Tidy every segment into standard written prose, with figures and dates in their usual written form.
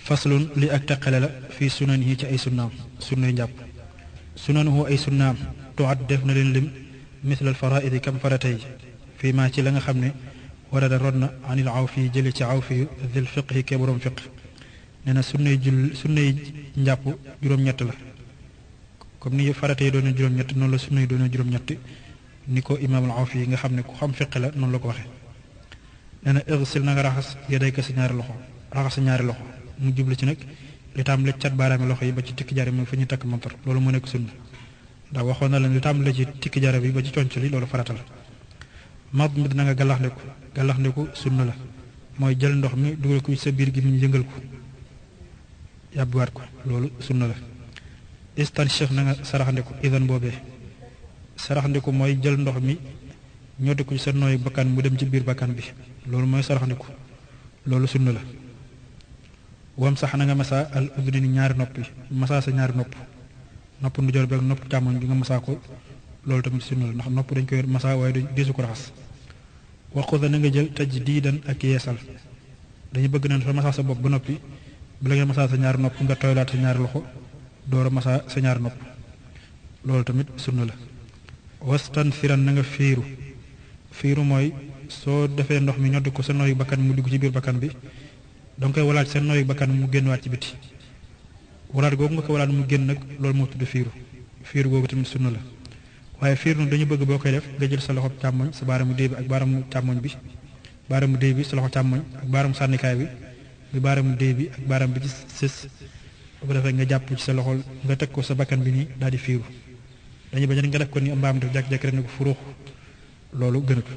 faslun li ak taqale la fii sunanihi ci ay sunnaam sunnay njàpp sunanuhu ay sunnaam tuat def na leen lim misl al faraidi kam farata yi fii maa ci la nga xam ne warada rod na anil awfi jële ci awfi yu dil fiqhi ke borom fiq nee na sunnay njàpp juróom-ñett la comme ni farata yi doon juróom-ñett noonu la sunna yi doon juróom-ñett ni ko imaamul awfi yi nga xam ne ku xam fiq la noonu la ko waxee nee na igsil na nga raxas yadayka sa ñaari loxo raxas sa ñaari loxo mu jublu ci nag li tàmbale cat baaraami loxo yi ba ci tikki jare mi fa ñuy takk montor loolu mu nekk sunna ndax waxoon na leen li tàmbale ci tikki jare bi ba ci conc li loolu farata la mad mi na nga gàllaxndiku sunna la mooy jël ndox mi dugal ko ci sa biir gi mu yëngal ko yàbbiwaat ko loolu sunna la istanshif na nga saraxandiku idan boobee saraxandiku mooy jël ndox mi ñoddi ko ci sa nooyu bakkan mu dem ci biir bakkan bi loolu mooy saraxandiku loolu sunna la wam sax na nga masa al udni ñaari nopp yi masa sa ñaari nopp ndijoor bi ak nopp càmmoñ bi nga masa ko loolu tamit sunna la ndax nopp dañ koy masa waaye deesu ko raxas waxuda na nga jël tajdiidan ak yeesal dañu bëgg na fa masa sa bopp ba noppi bala nga masa sa ñaari nopp nga tooylaat sa ñaari loxo door a masa sa ñaari nopp loolu tamit sunna la wastan firan na nga fiiru mooy soo defee ndox mi ñoddi ko sa nooyu bakkan mu dugg ci biir bakkan bi danga koy walaat sa nooyu bakkan mu génn waat ci biti walaat googu nga ko walaat mu génn nag loolu moo tudd fiiru googu tamit sunna la waaye fiiru nag dañu bëgg boo koy def nga jël sa loxo càmmoñ sa baaramu déy bi ak baaramu càmmoñ bi baaramu déy bi sa loxo càmmoñ ak baaramu sànnikaay bi baaramu déy bi ak baaraam bi ci sës bu ko defee nga jàpp ci sa loxo nga teg ko sa bakkan bi nii daal di fiiru dañu bañ nga def ko ni mbaam def jàkk-jàkk rek ne ko furuux loolu gënut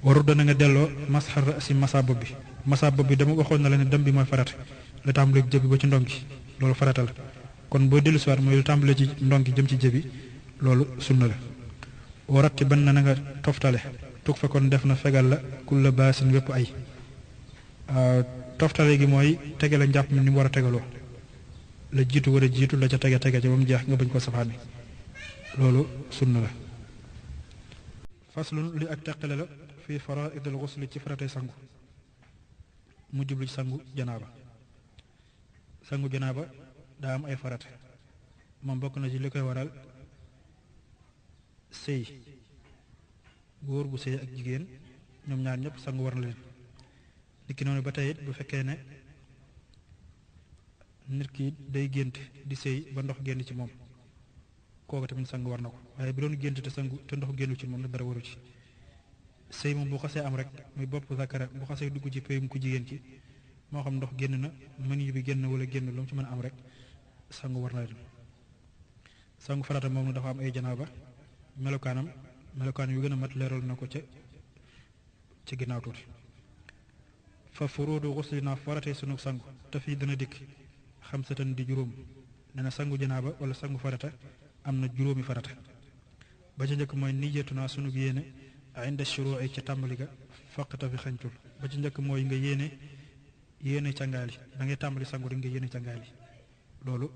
waru dana nga delloo masxar si masa bopp bi dama waxoon na la ne dem bi mooy farata lu tàmbalee jëbi ba ci ndongi loolu farata la kon boo dellu siwaat mooy lu tàmbalee ci ndongi jëm ci jëbi loolu sunna la waratti ban na nga toftale tug fa kon def na fegal la kulla baasin wépp ay toftale gi mooy tegale njàpp mi ni mu war a tegaloo la jiitu war a jiitu la ca tege ca ba mu jeex nga bañ ko safaani loolu sunna la faslun li ak teqale la fii faraidul ghusli ci faratay sangu mu jublu ci sangu janaaba daa am ay farata moom bokk na ci li koy waral sëy góor bu sëy ak jigéen ñoom ñaar ñëpp sangu war na leen nit ki noonu ba tey it bu fekkee ne nit ki day gént di sëy ba ndox génn ci moom kooku tamit sangu war na ko waaye bu doon gént te ndox génnu ci moom la dara waru ci sëy moom bu xasee am rek muy bopp zakara bu xasee dugg ci péyum ku jigéen ki moo xam ndox génn na mën bi génn wala génn lu mu ci mën a am rek sangu war na leen sangu farata moom na dafa am ay janaaba melokaan yu gën a mat leeral na ko ca ginnaaw tuuti fa furuudu xusli naa faratee sunu sangu te fii dana dikk xamsatan di juróom nee na sangu janaaba wala sangu farata am na juróomi farata ba ca njëkk mooy niyatu naa sunu yéene inda shuruu'i ca tàmbali ga faqta fi xañtul ba ca njëkk mooy nga yéene càngaay li da ngay tàmbali sangu rek nga yéene càngaay li loolu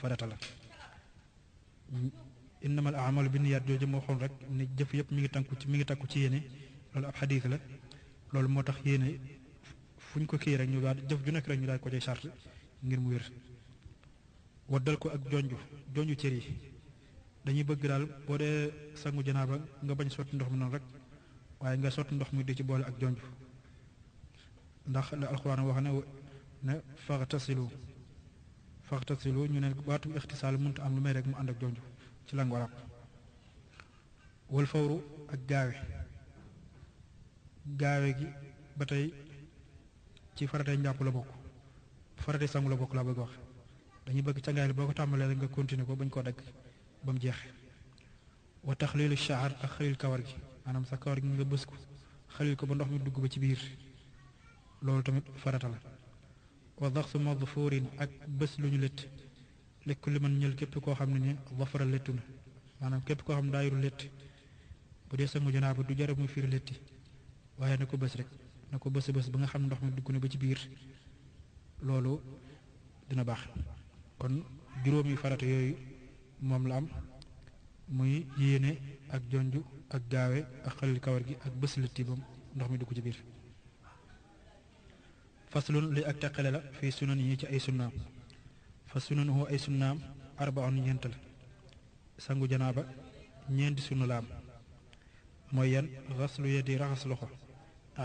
farata la innamal a'maalu binniyaat jooju moo xoon rek ne jëf yëpp mi ngi takku ci yéene loolu ab xadiis la loolu moo tax yéene fu ñu ko kii rek ñu daal jëf ju nekk rek ñu daal ko cay charte ngir mu wér waddal ko ak jonju cër yi dañuy bëgg daal boo dee sangu janaaba nga bañ sotti ndox mi noonu rek waaye nga sotti ndox mi di ci boole ak jonju ndax la alxuraan wax ne faxtasilu ñu ne baatu ixtisaal mënut am lu may rek mu ànd ak jonju ci langue arab wal fawru ak gaawe gi ba tey ci faratay njàpp la bokk faratay sangu la bokk laa bëgg wax dañuy bëgg cangaay li boo ko tàmbalee rek nga continuer ko bañ koo dagg ba mu jeex wa taxliilu shaar ak xalil kawar gi maanaam sa kawar gi nga bës ko xalil ko ba ndox mi dugg ba ci biir loolu tamit farata la wa daxsu madfuurin ak bés lu ñu létt lekk li man ñël képp koo xam ne ni dafara léttu na maanaam képp koo xam ne daa yoru létt bu dee sangu janaaba du jar muy fiir létti waaye na ko bés rek na ko bés ba nga xam ndox mi dugg na ba ci biir loolu dina baax kon juróomi farata yooyu moom la am muy yéene ak jonju ak gaawe ak xalil kawar gi ak bés létti ba ndox mi dugg ci biir faslun li ak teqale la fii sunan yi ci ay sunnaam fa sunanuhu ay sunnaam arbaun ñeent la sangu janaaba ñeenti sunna la am mooy yan xaslu yadi raxas loxo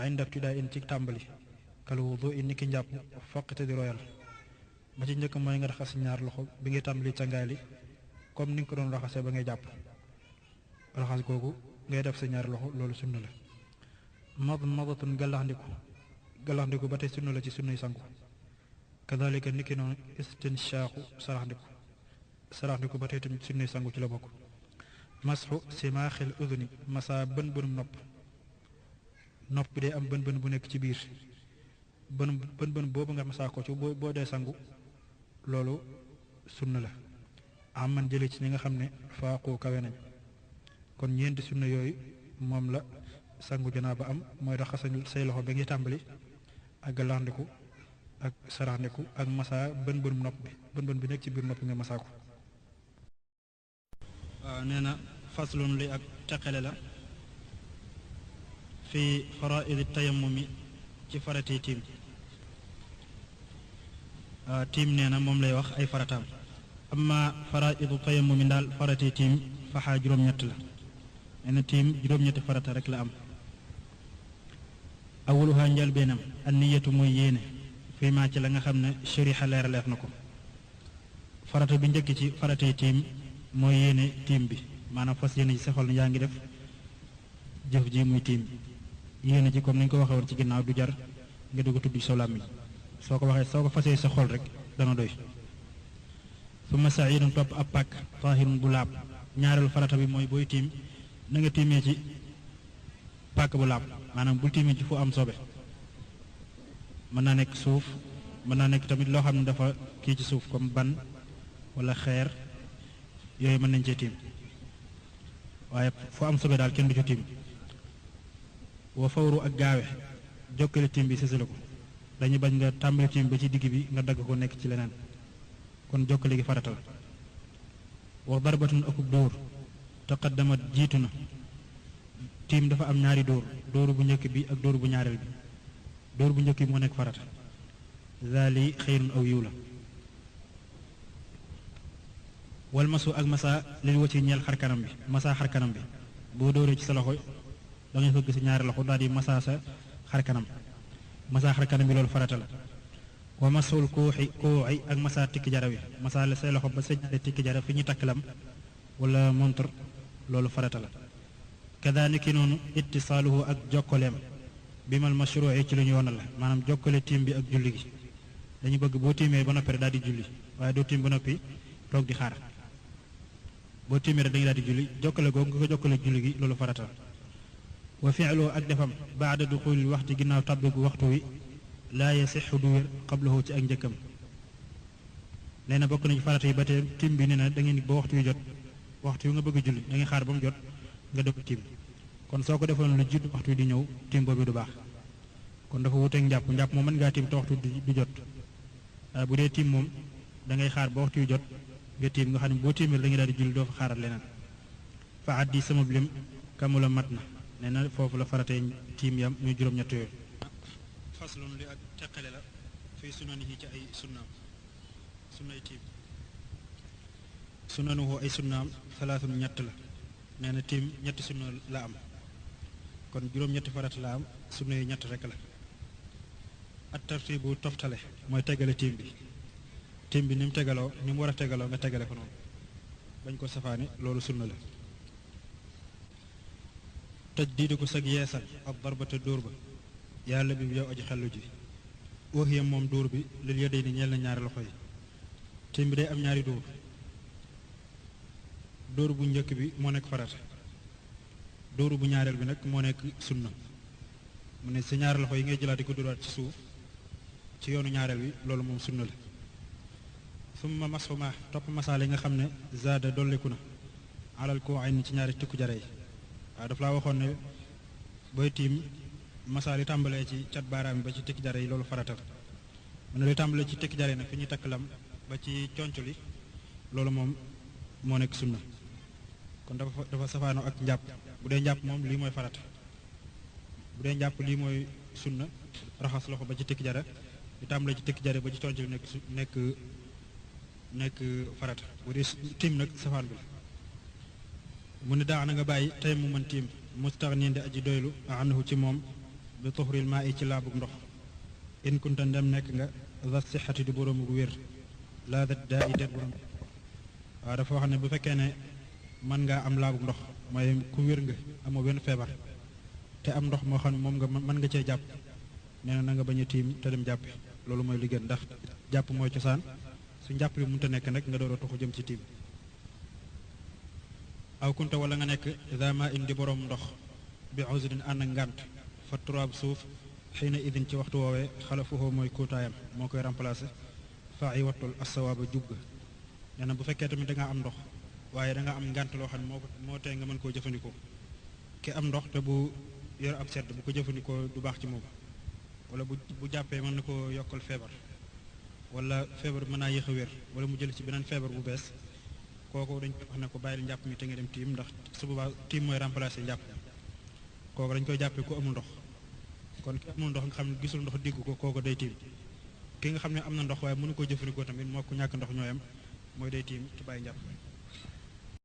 inda ibtidaa in ci tàmbali kal wudu in ni ki njàpp foqite di royal ba ci njëkk mooy nga raxas ñaar loxo bi ngay tàmbali cangaay li comme ni nga ko doon raxasee ba ngay jàpp raxas googu ngay def sa ñaari loxo loolu sunna la madmadatun gallaxndiku ba tey sunna la ci sunnay sangu kadalika niki noonu istinshaaxu saraxndiku ba tey tamit sunnay sangu ci la bokk masxu simaaxil uduni masa bën bënum nopp bi dee am bën bën bu nekk ci biir bën boobu nga masaa ko ci boo dee sangu loolu sunna la am man jële ci ñi nga xam ne faaqu kawe nañ kon ñeenti sunna yooyu moom la sangu janaaba am mooy raxas say loxo ba ngi tàmbali ak gallaxndiku ak saraxndiku ak masaa bën bënum nopp bi nekk ci biir nopp nga masaa ko waaw nee na faslun li ak teqale la fi faraidi tayammumi ci farati tiim tiim nee na moom lay wax ay farataam amma faraidu tayammumi daal farati tiim faxaa juróom-ñett la nee na tiim juróom-ñetti farata rek la am awaluha njëlbeenam an niyatu mooy yéene fii maa ci la nga xam ne shariha leeraleef na ko farata bi njëkk ci farati tiim mooy yéene tiim bi maanaam fas yéene ci sa xol ne yaa ngi def jëf ji muy tiim yéene ci comme ni ñu ko waxee woon ci ginnaaw du jar nga dugg tudd sa làmmiñ soo ko fasee sa xol rek dana doy summa saidun topp ab pàkk taahirun bu laab ñaareelu farata bi mooy booy tiim na nga tiimee ci pàkk bu laab maanaam bul tiimee ci fu am sobe mën naa nekk suuf mën naa nekk tamit loo xam ne dafa kii ci suuf comme ban wala xeer yooyu mën nañ cee tiim waaye fu am sobe daal kenn du ci tiim wa fawru ak gaawe jokkale tiim bi sësale ko dañu bañ nga tàmbali tiim ba ci digg bi nga dagg ko nekk ci leneen kon jokkale gi farata la wa darbatun akub dóor taqaddamat jiitu na tiim dafa am ñaari dóor bu njëkk bi ak dóor bu ñaareel bi dóor bu njëkk bi moo nekk farata zaali xayrun aw yiw la wal masu ak masa lil wacci ñeel xarkanam bi masa xarkanam bi boo dóoree ci sa loxo da ngay fëgg si ñaari loxo daal di masa sa xarkanam masa xarkanam bi loolu farata la wa masul kuuxi ak masa tikki jara wi masa la say loxo ba sa tikki jara fi ñu takk lam wala montre loolu farata la kadaalika noonu ittisaaluhu ak jokkoleem bi mal mashruuci ci lu ñu yoonal la maanaam jokkale tiim bi ak julli gi dañu bëgg boo tiimee ba noppi rek daal di julli waaye doo tiim ba noppi toog di xaar boo tiimee rek dañuy daal di julli jokkale googu nga ko jokkale julli gi loolu farata la wa fi'lu ak defam baada duxulil waxti ginnaaw tàbbigu waxtu wi laa yasixu du wér qablahu ci ak njëkkam nee na bokk nañu farata yi ba tey tiim bi nee na da ngeen ba waxtu wi jot waxtu wi nga bëgg a julli da ngay xaar ba mu jot nga dog tiim kon soo ko defoon lu jiitu waxtu wi di ñëw tiim boobu du baax kon dafa wuteeg njàpp moom mën ngaa tiim te waxtu du jot waaye bu dee tiim moom da ngay xaar ba waxtu wi jot nga tiim nga xam ne boo tiimee da ngay daal di julli doo fa xaaral leneen fa addi sama lim kamula mat na nee na foofu la faratee tiim yam ñu juróom-ñett yooyu faslun li ak teqale la fii sunanihi ci ay sunnaam sunnay tiim sunanuhu ay sunnaam salaatun ñett la nee na tiim ñetti sunna la am kon juróom-ñetti farata la am sunna yi ñett rek la at tartibu toftale mooy tegale tiim bi ni mu tegaloo ni mu war a tegaloo nga tegale ko noonu bañ ko safaani loolu sunna la tëj diidu ko sag yeesal ab darbata dóor ba yàlla bi yow aji xellu ji waxiyam moom dóor bi lil yedey ni ñeel na ñaari loxo yi tiim bi day am ñaari dóor bu njëkk bi moo nekk farata dóor bu ñaareel bi nag moo nekk sunna mu ne sa ñaari loxo yi ngay jëlaat di ko dóoraat ci suuf ci yoonu ñaareel bi loolu moom sunna la summa masuma topp masaal yi nga xam ne zaada dolliku na alal koo ay ni ci ñaari tikku jare yi waaw daf laa waxoon ne booy tiim masaal yi tàmbalee ci cat baaraam ba ci tikki jare yi loolu farata mu ne luy tàmbalee ci tikki jare yi nag fi ñuy takk lam ba ci conc li loolu moom moo nekk sunna kon dafa safaanoo ak njàpp bu dee njàpp moom lii mooy farata bu dee njàpp lii mooy sunna raxas loxo ba ci tikki jara di tàmbale ci tekki jare ba ci tonc bi nekk farata bu dee tiim nag safaan bi mu ne daa na nga bàyyi tey mu mën tiim mustaxnin di aji doylu anhu ci moom bi tuxril maa i ci laabug ndox in kunta ndem nekk nga za sixati di boroomu wér laa dat daa i det borom waaw dafa wax ne bu fekkee ne mën ngaa am laabug ndox mooy ku wér nga amoo benn feebar te am ndox moo xam ne moom nga mën nga cee jàpp nee na nga bañ a tiim te dem jàppi loolu mooy li gën ndax jàpp mooy cosaan su njàpp li mënta nekk nag nga door a toxu jëm ci tiim aw kunta wala nga nekk dama indi boroom ndox bi usrin ànd ak ngànt fa turaab suuf xëy na idin ci waxtu woowee xalafuhoo mooy kuutaayam moo koy remplacer fa ay wattul assawaaba jub ga nee na bu fekkee tamit da nga am ndox waaye da nga am ngànt loo xam ne moo tee nga mën koo jëfandikoo ki am ndox te bu yor ab sedd bu ko jëfandikoo du baax ci moom wala bu jàppee mën na koo yokkal feebar wala feebar mën naa yéex a wér wala mu jël ci beneen feebar bu bees kooku dañ koy wax ne ko bàyyil njàpp mi te nga dem tiim ndax su boobaa tiim mooy remplacer njàpp kooku dañ koy jàppee ku amul ndox kon ki amul ndox nga xam ne gisul ndox digg ko kooku day tiim ki nga xam ne am na ndox waaye mënu koo jëfandikoo tamit moo ko ñàkk ndox ñooyam mooy day tiim te bàyyi njàpp